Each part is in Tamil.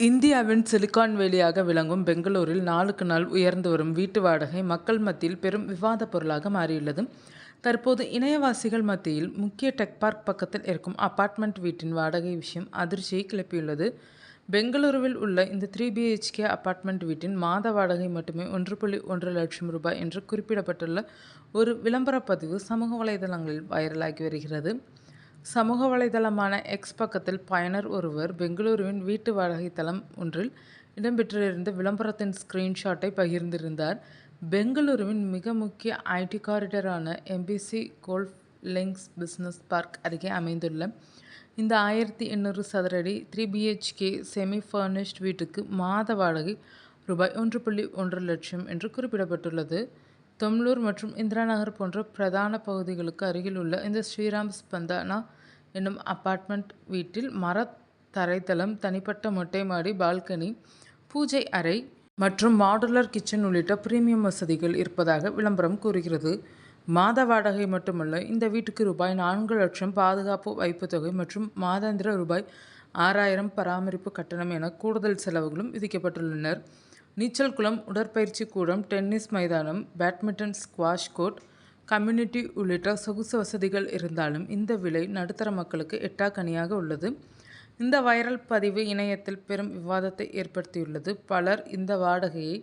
இந்தியாவின் சிலிகான் வேலியாக விளங்கும் பெங்களூரில் நாளுக்கு நாள் உயர்ந்து வரும் வீட்டு வாடகை மக்கள் மத்தியில் பெரும் விவாத பொருளாக மாறியுள்ளது. தற்போது இணையவாசிகள் மத்தியில் முக்கிய டெக் பார்க் பக்கத்தில் இருக்கும் அபார்ட்மெண்ட் வீட்டின் வாடகை விஷயம் அதிர்ச்சியை கிளப்பியுள்ளது. பெங்களூருவில் உள்ள இந்த 3 BHK அபார்ட்மெண்ட் வீட்டின் மாத வாடகை மட்டுமே 1.1 லட்சம் ரூபாய் என்று குறிப்பிடப்பட்டுள்ள ஒரு விளம்பர பதிவு சமூக வலைதளங்களில் வைரலாகி வருகிறது. சமூக வலைதளமான எக்ஸ் பக்கத்தில் பயனர் ஒருவர் பெங்களூருவின் வீட்டு வாடகை தளம் ஒன்றில் இடம்பெற்றிருந்த விளம்பரத்தின் ஸ்கிரீன்ஷாட்டை பகிர்ந்திருந்தார். பெங்களூருவின் மிக முக்கிய ஐடி காரிடரான Embassy Golf Links Business Park அருகே அமைந்துள்ள இந்த 1800 சதுரடி 3 BHK செமி ஃபர்னிஷ்ட் வீட்டுக்கு மாத வாடகை ரூபாய் 1.1 லட்சம் என்று குறிப்பிடப்பட்டுள்ளது. தொம்லூர் மற்றும் இந்திரா நகர் போன்ற பிரதான பகுதிகளுக்கு அருகில் உள்ள இந்த ஸ்ரீராம் ஸ்பந்தனா என்னும் அபார்ட்மெண்ட் வீட்டில் மர தரைத்தளம், தனிப்பட்ட மொட்டை மாடி, பால்கனி, பூஜை அறை மற்றும் மாடுலர் கிச்சன் உள்ளிட்ட பிரீமியம் வசதிகள் இருப்பதாக விளம்பரம் கூறுகிறது. மாத வாடகை மட்டுமல்ல, இந்த வீட்டுக்கு ரூபாய் 4 லட்சம் பாதுகாப்பு வைப்பு தொகை மற்றும் மாதாந்திர ரூபாய் 6000 பராமரிப்பு கட்டணம் என கூடுதல் செலவுகளும் விதிக்கப்பட்டுள்ளனர். நீச்சல் குளம், உடற்பயிற்சி கூடம், டென்னிஸ் மைதானம், பேட்மிண்டன், ஸ்குவாஷ் கோர்ட், கம்யூனிட்டி உள்ளிட்ட சொகுசு வசதிகள் இருந்தாலும் இந்த விலை நடுத்தர மக்களுக்கு எட்டாக்கனியாக உள்ளது. இந்த வைரல் பதிவு இணையத்தில் பெரும் விவாதத்தை ஏற்படுத்தியுள்ளது. பலர் இந்த வாடகையை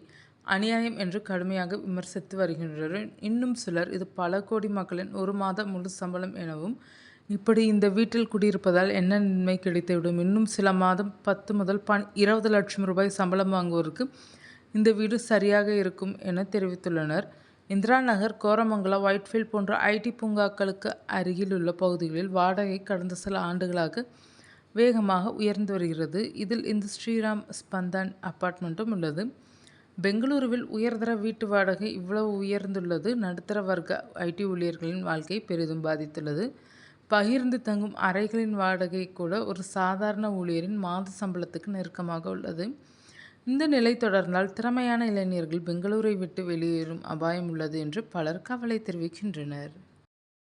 அநியாயம் என்று கடுமையாக விமர்சித்து வருகின்றனர். இன்னும் சிலர் இது பல கோடி மக்களின் ஒரு மாத முழு சம்பளம் எனவும், இப்படி இந்த வீட்டில் குடியிருப்பதால் என்ன நன்மை கிடைத்துவிடும், இன்னும் சில மாதம் 10 முதல் 20 லட்சம் ரூபாய் சம்பளம் வாங்குவோருக்கு இந்த வீடு சரியாக இருக்கும் என தெரிவித்துள்ளனர். இந்திரா நகர், கோரமங்கலம், ஒயிட்ஃபீல்ட் போன்ற ஐடி பூங்காக்களுக்கு அருகிலுள்ள பகுதிகளில் வாடகை கடந்த சில ஆண்டுகளாக வேகமாக உயர்ந்து வருகிறது. இதில் இந்த ஸ்ரீராம் ஸ்பந்தன் அபார்ட்மெண்ட்டும் உள்ளது. பெங்களூருவில் உயர்தர வீட்டு வாடகை இவ்வளவு உயர்ந்துள்ளது நடுத்தர வர்க்க ஐடி ஊழியர்களின் வாழ்க்கையை பெரிதும் பாதித்துள்ளது. பகிர்ந்து தங்கும் அறைகளின் வாடகை கூட ஒரு சாதாரண ஊழியரின் மாத சம்பளத்துக்கு நெருக்கமாக உள்ளது. இந்த நிலை தொடர்ந்தால் திறமையான இளைஞர்கள் பெங்களூரை விட்டு வெளியேறும் அபாயம் உள்ளது என்று பலர் கவலை தெரிவிக்கின்றனர்.